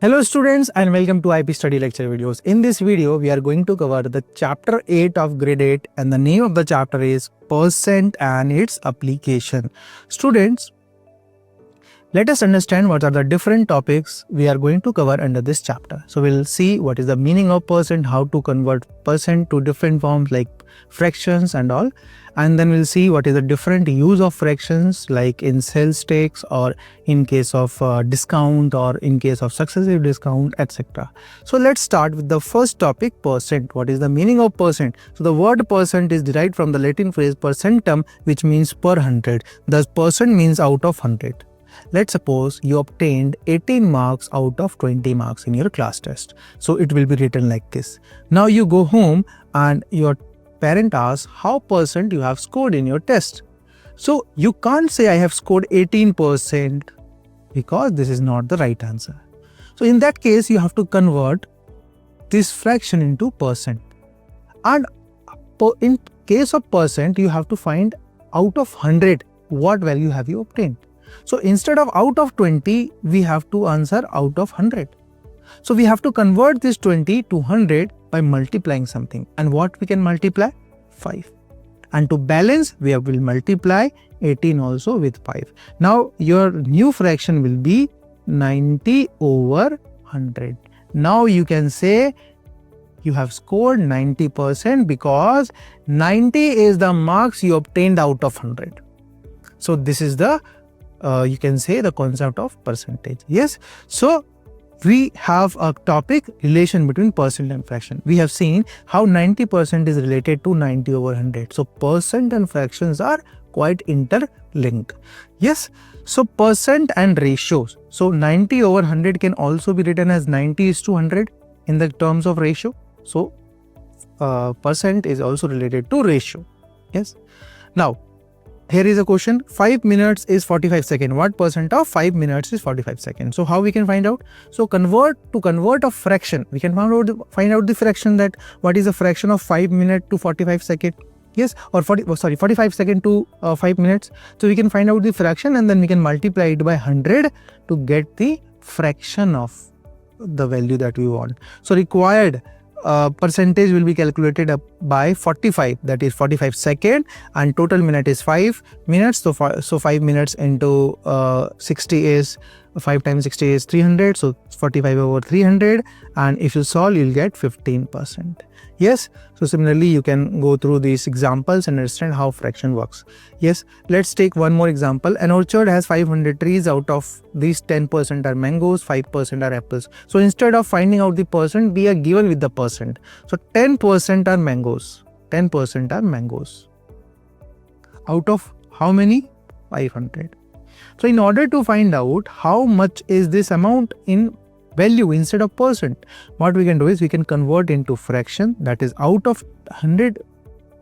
Hello students and welcome to IP Study Lecture videos. In this video, we are going to cover the chapter 8 of grade 8 and the name of the chapter is Percent and its application. Students, let us understand what are the different topics we are going to cover under this chapter. So we'll see what is the meaning of percent, how to convert percent to different forms like fractions and all. And then we'll see what is the different use of fractions like in sales tax or in case of discount or in case of successive discount, etc. So let's start with the first topic, percent. What is the meaning of percent? So the word percent is derived from the Latin phrase percentum, which means per 100. Thus percent means out of 100. Let's suppose you obtained 18 marks out of 20 marks in your class test. So it will be written like this. Now you go home and your parent asks how percent you have scored in your test. So you can't say I have scored 18% because this is not the right answer. So in that case, you have to convert this fraction into percent. And in case of percent, you have to find out of 100 what value have you obtained. So instead of out of 20, we have to answer out of 100. So we have to convert this 20 to 100 by multiplying something. And what we can multiply? 5. And to balance, we will multiply 18 also with 5. Now your new fraction will be 90 over 100. Now you can say you have scored 90% because 90 is the marks you obtained out of 100. So this is the you can say the concept of percentage. Yes. So we have a topic relation between percent and fraction. We have seen how 90% is related to 90 over 100. So percent and fractions are quite interlinked. Yes. So percent and ratios. So 90 over 100 can also be written as 90 is to 100 in the terms of ratio. So percent is also related to ratio. Yes. Now here is a question. 5 minutes is 45 seconds. What percent of 5 minutes is 45 seconds? So how we can find out? So convert a fraction. We can find out the fraction, that what is a fraction of 5 minutes to 45 seconds. Yes, or 45 seconds to 5 minutes. So we can find out the fraction and then we can multiply it by 100 to get the fraction of the value that we want. So required percentage will be calculated up by 45, that is 45 seconds, and total minute is 5 minutes. So 5 minutes into 60 is 5 times 60 is 300. So 45 over 300, and if you solve, you'll get 15%. Yes. So similarly, you can go through these examples and understand how fraction works. Yes. Let's take one more example. An orchard has 500 trees. Out of these, 10% are mangoes, 5% are apples. So instead of finding out the percent, we are given with the percent. So 10% are mangoes. 10% are mangoes. Out of how many? 500. So in order to find out how much is this amount in value instead of percent, what we can do is we can convert into fraction, that is out of 100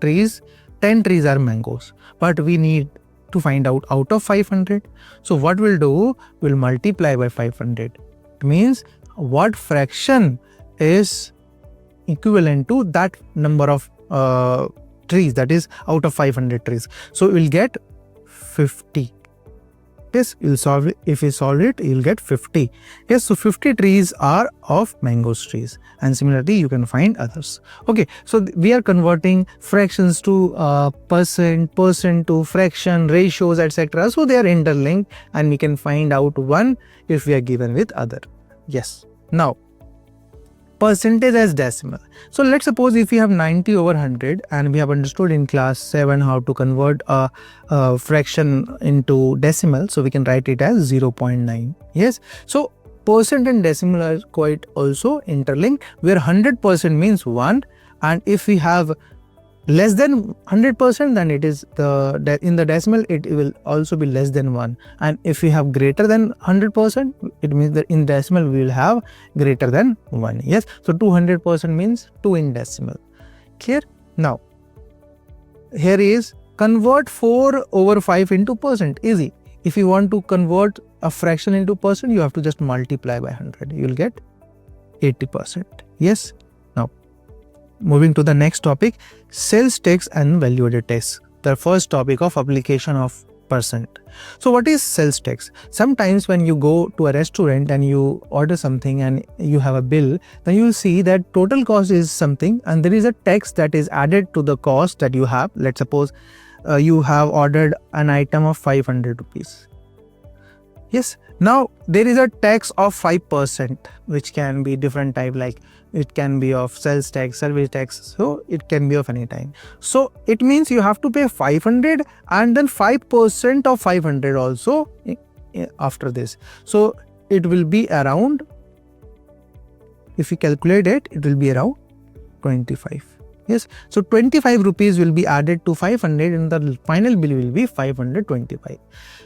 trees, 10 trees are mangoes, but we need to find out of 500. So what we'll do, we'll multiply by 500. It means what fraction is equivalent to that number of trees, that is out of 500 trees. So we'll get 50. Yes, you'll solve it. If you solve it, you'll get 50. Yes, so 50 trees are of mangoes trees, and similarly you can find others. Okay, so we are converting fractions to percent to fraction, ratios, etc. So they are interlinked, and we can find out one if we are given with other. Yes. Now percentage as decimal. So let's suppose if we have 90 over 100 and we have understood in class 7 how to convert a fraction into decimal. So we can write it as 0.9. Yes. So percent and decimal are quite also interlinked, where 100% means 1, and if we have less than 100%, then it is in the decimal it will also be less than 1, and if we have greater than 100%, it means that in decimal we will have greater than 1. Yes, so 200% means 2 in decimal. Clear? Now here is convert 4 over 5 into percent. Easy. If you want to convert a fraction into percent, you have to just multiply by 100. You will get 80%. Yes. Now moving to the next topic, sales tax and value added tax. The first topic of application of 5%. So what is sales tax? Sometimes when you go to a restaurant and you order something and you have a bill, then you will see that total cost is something and there is a tax that is added to the cost that you have. Let's suppose you have ordered an item of 500 rupees. Yes, now there is a tax of 5%, which can be different type, like it can be of sales tax, service tax, so it can be of any time. So it means you have to pay 500 and then 5% of 500 also after this. So it will be around, if you calculate it, it will be around 25. Yes, so 25 rupees will be added to 500 and the final bill will be 525.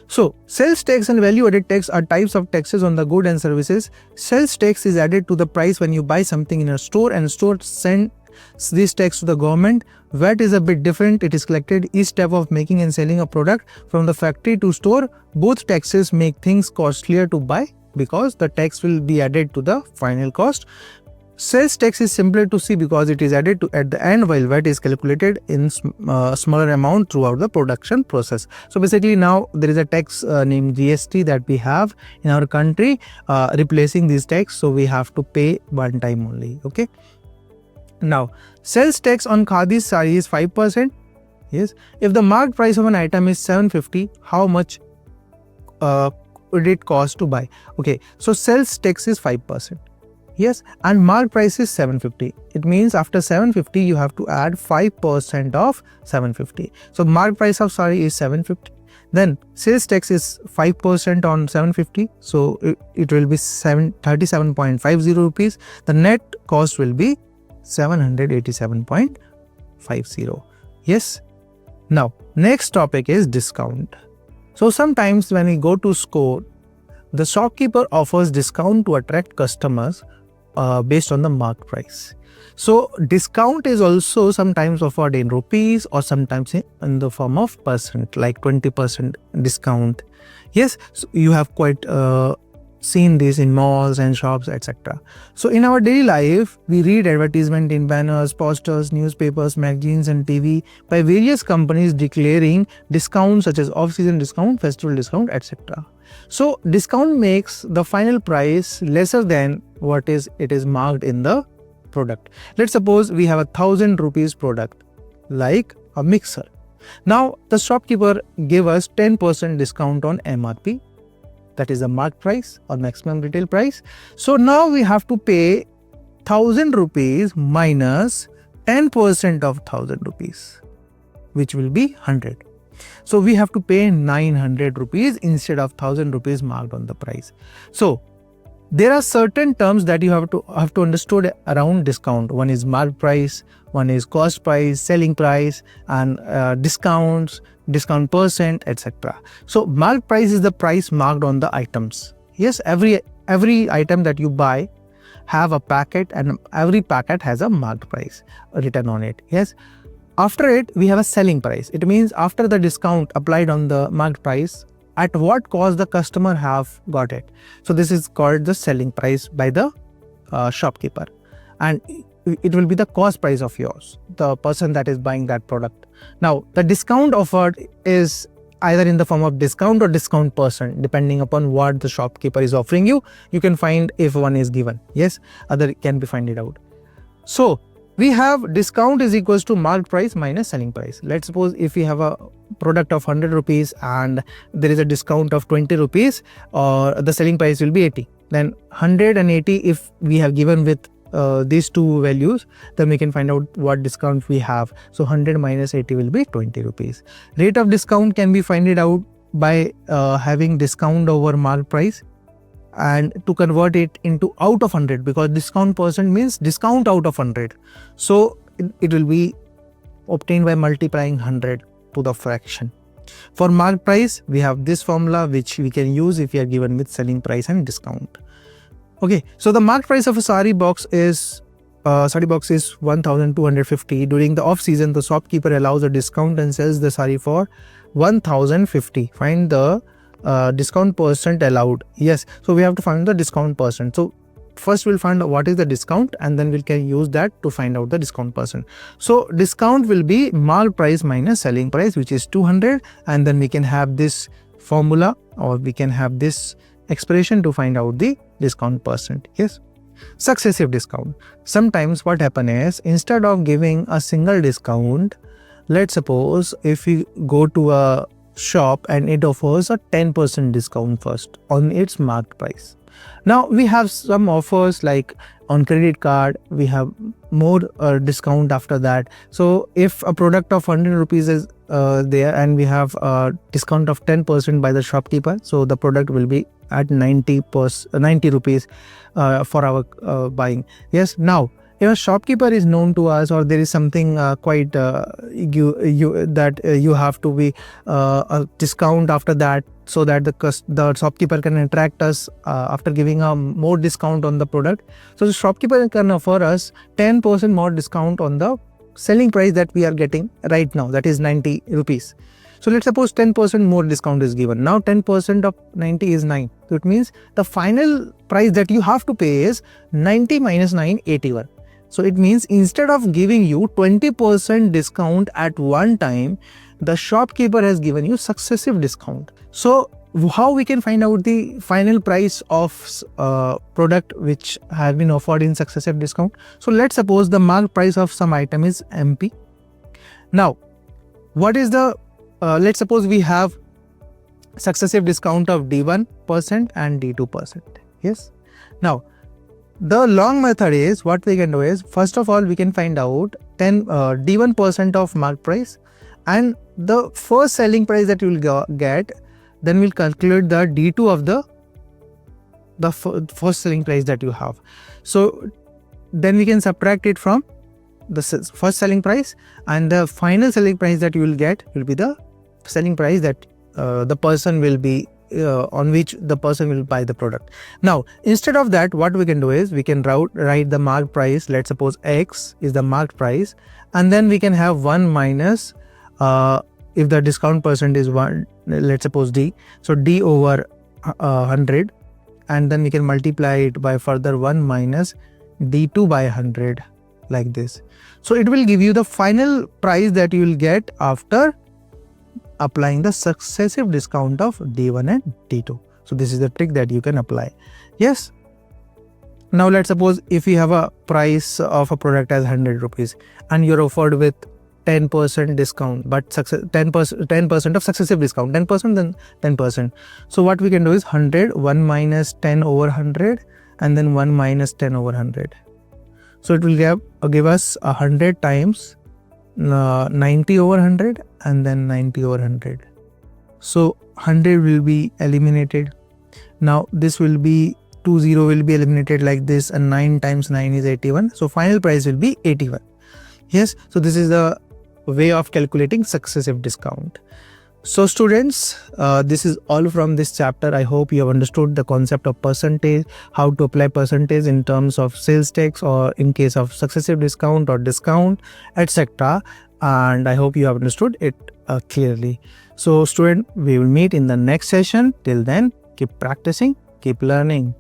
So sales tax and value added tax are types of taxes on the goods and services. Sales tax is added to the price when you buy something in a store and store sends this tax to the government. VAT is a bit different. It is collected each step of making and selling a product from the factory to store. Both taxes make things costlier to buy because the tax will be added to the final cost. Sales tax is simpler to see because it is added to at the end, while VAT is calculated in smaller amount throughout the production process. So basically now there is a tax named GST that we have in our country replacing this tax, so we have to pay one time only. Okay. Now sales tax on khadi sari is 5%. Yes. If the marked price of an item is 750, how much would it cost to buy? Okay. So sales tax is 5%. Yes, and marked price is 750. It means after 750 you have to add 5% of 750. So marked price of sari is 750. Then sales tax is 5% on 750. So it will be 37.50 rupees. The net cost will be 787.50. Yes. Now next topic is discount. So sometimes when we go to store, the shopkeeper offers discount to attract customers based on the marked price. So discount is also sometimes offered in rupees or sometimes in the form of percent, like 20% discount. Yes, so you have quite seen this in malls and shops, etc. So in our daily life, we read advertisement in banners, posters, newspapers, magazines and TV by various companies declaring discounts such as off-season discount, festival discount, etc. So discount makes the final price lesser than what it is marked in the product. Let's suppose we have 1,000 rupees product like a mixer. Now the shopkeeper gave us 10% discount on MRP, that is the marked price or maximum retail price. So now we have to pay 1,000 rupees minus 10% of 1,000 rupees, which will be 100. So we have to pay 900 rupees instead of 1,000 rupees marked on the price. So there are certain terms that you have to understand around discount. One is marked price, one is cost price, selling price, and discounts, discount percent, etc. So marked price is the price marked on the items. Yes, every item that you buy have a packet and every packet has a marked price written on it. Yes. After it, we have a selling price. It means after the discount applied on the marked price, at what cost the customer have got it. So this is called the selling price by the shopkeeper. And it will be the cost price of yours, the person that is buying that product. Now, the discount offered is either in the form of discount or discount percent, depending upon what the shopkeeper is offering you. You can find if one is given. Yes, other can be find it out. So we have discount is equals to marked price minus selling price. Let's suppose if we have a product of 100 rupees and there is a discount of 20 rupees, or the selling price will be 80. Then 180 if we have given with these two values, then we can find out what discount we have. So 100 minus 80 will be 20 rupees. Rate of discount can be find it out by having discount over marked price, and to convert it into out of 100, because discount percent means discount out of 100. So it will be obtained by multiplying 100 to the fraction. For marked price, we have this formula which we can use if we are given with selling price and discount. Okay, so the marked price of a sari box is 1,250. During the off season, the shopkeeper allows a discount and sells the sari for 1,050. Find the discount percent allowed. Yes, so we have to find the discount percent. So first we'll find out what is the discount, and then we can use that to find out the discount percent. So discount will be marked price minus selling price, which is 200, and then we can have this formula, or we can have this expression to find out the discount percent. Yes. Successive discount. Sometimes what happen is, instead of giving a single discount, let's suppose if we go to a shop and it offers a 10% discount first on its marked price. Now we have some offers like on credit card, we have more discount after that. So if a product of 100 rupees is there and we have a discount of 10% by the shopkeeper, so the product will be at 90 rupees for our buying. Yes. Now if a shopkeeper is known to us, or there is something quite you have to be a discount after that, so that the shopkeeper can attract us after giving a more discount on the product. So the shopkeeper can offer us 10% more discount on the selling price that we are getting right now, that is 90 rupees. So let's suppose 10% more discount is given. Now 10% of 90 is 9. So it means the final price that you have to pay is 90 minus 9, 81. So it means instead of giving you 20% discount at one time, the shopkeeper has given you successive discount. So how we can find out the final price of product which has been offered in successive discount? So let's suppose the marked price of some item is MP. Now what is the let's suppose we have successive discount of D1% and D2%. Yes. Now the long method is, what we can do is, first of all we can find out D1% of marked price and the first selling price that you will get, then we'll calculate the D2 of the first selling price that you have. So then we can subtract it from the first selling price, and the final selling price that you will get will be the selling price that the person will be on which the person will buy the product. Now instead of that, what we can do is, we can write the marked price. Let's suppose X is the marked price, and then we can have 1 minus if the discount percent is 1, let's suppose D, so D over 100, and then we can multiply it by further 1 minus D2 by 100, like this. So it will give you the final price that you will get after applying the successive discount of D1 and D2. So this is the trick that you can apply. Yes. Now let's suppose if you have a price of a product as 100 rupees and you're offered with 10% discount, but 10% of successive discount, 10% then 10%. So what we can do is 100, 1 minus 10 over 100, and then 1 minus 10 over 100. So it will give us 100 times 90 over 100 and then 90 over 100. So 100 will be eliminated. Now this will be 20 will be eliminated like this, and 9 times 9 is 81. So final price will be 81. Yes. So this is the way of calculating successive discount. So students, this is all from this chapter. I hope you have understood the concept of percentage, how to apply percentage in terms of sales tax or in case of successive discount or discount, etc. And I hope you have understood it clearly. So student, we will meet in the next session. Till then, keep practicing, keep learning.